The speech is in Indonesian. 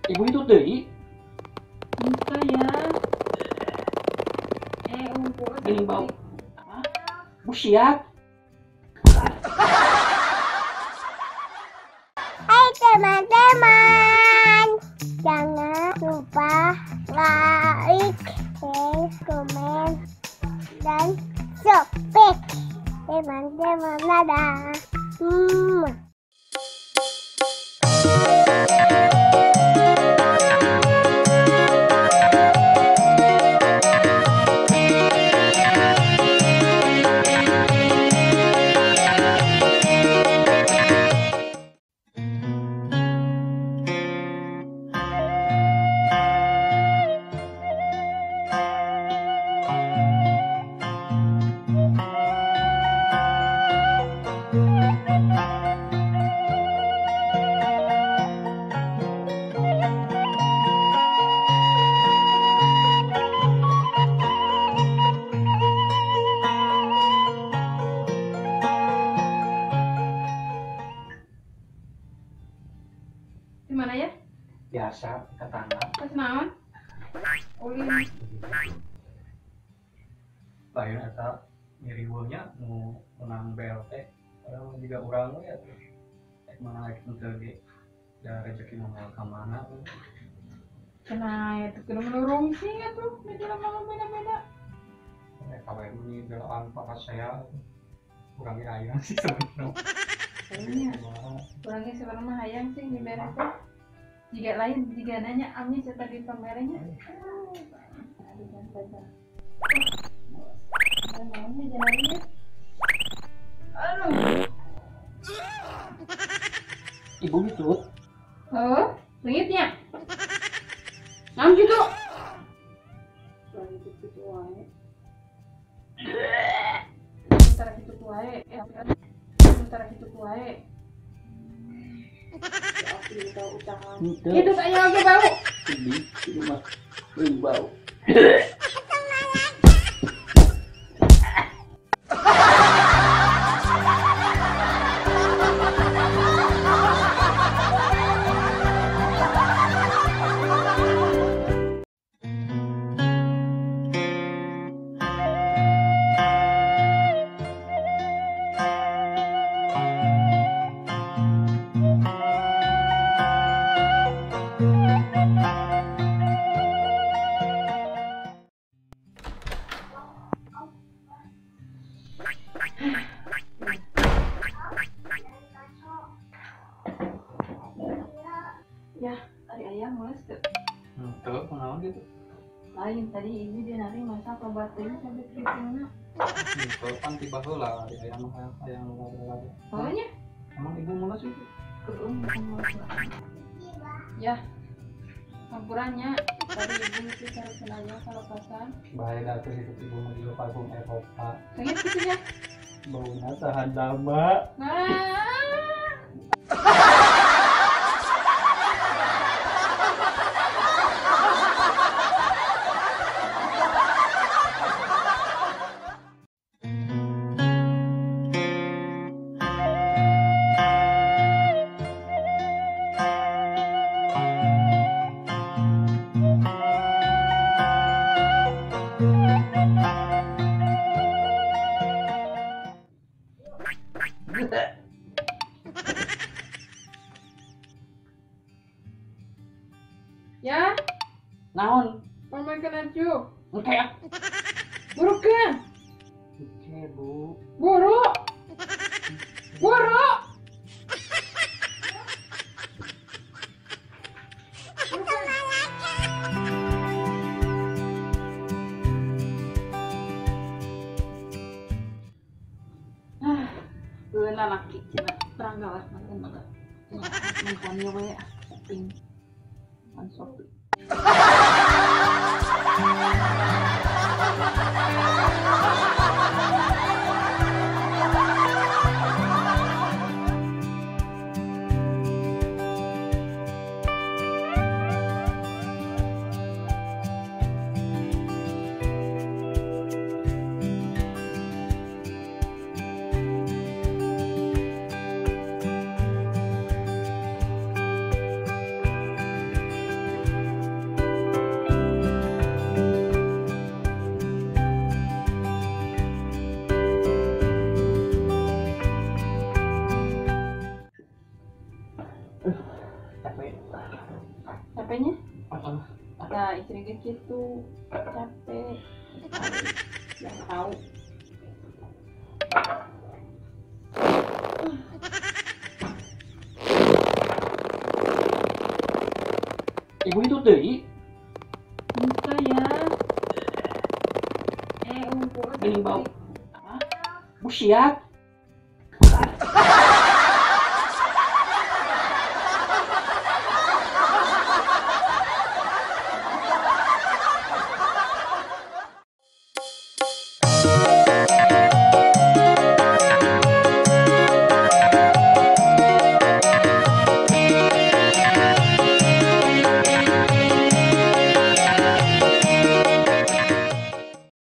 Ibu itu deui. Buka ya. Umpuk. Gini bau. Busiat. Hai teman-teman, jangan lupa like, share, komen, dan subscribe. Teman-teman, dadah. Di mana ya? Biasa ke tanah. Pas naon? Ulin. Lain eta nyeriweunya mau menang BLT. Padahal juga urang we ya. Mana rek teu ge. Da rezeki mah ka mana. Kena itu kena menurung sih atuh, beda lama beda-beda. Kawe ini belaan pakas saya. Kurangnya ayang sih sebenarnya. Kurangnya sebenarnya mah hayang sih di beres teh. Jika lain, jika nanya Ami serta di kameranya. Aduh, jangan saja. Namanya jalannya. Aduh. Ibu itu Oh, lengitnya. Naon gitu? Lagi gitu wae. Sementara gitu wae. Sementara gitu wae. Itu kayaknya lagi bau. ini mah bau. Ya, tadi ayam mulai tuh. Tuh, kenapa gitu? Lain tadi ini dia nari masak obatnya sampai ke mana? Itu kan tiba heula di ayam lagi. Soalnya Emang ibu mulas itu? ya, campurannya tadi ibu itu cari senanya kalau pasan. Bahaya datu itu ibu mau juga parfum Eropa. Kayak gitu ya. Baunya tahan lama. Nah. Ya, Naon? pemain kena cu. Oke ya. Buruk kan? Oke bu. Buruk. Buruk. Beuna laki cenah teranggawas manten mah. Mangkon ye we ting. Man sopi. Nah, istri gitu capek. Yang tahu. Ibu itu deui Bisa ya. Umpul. geuning bau. Busiat.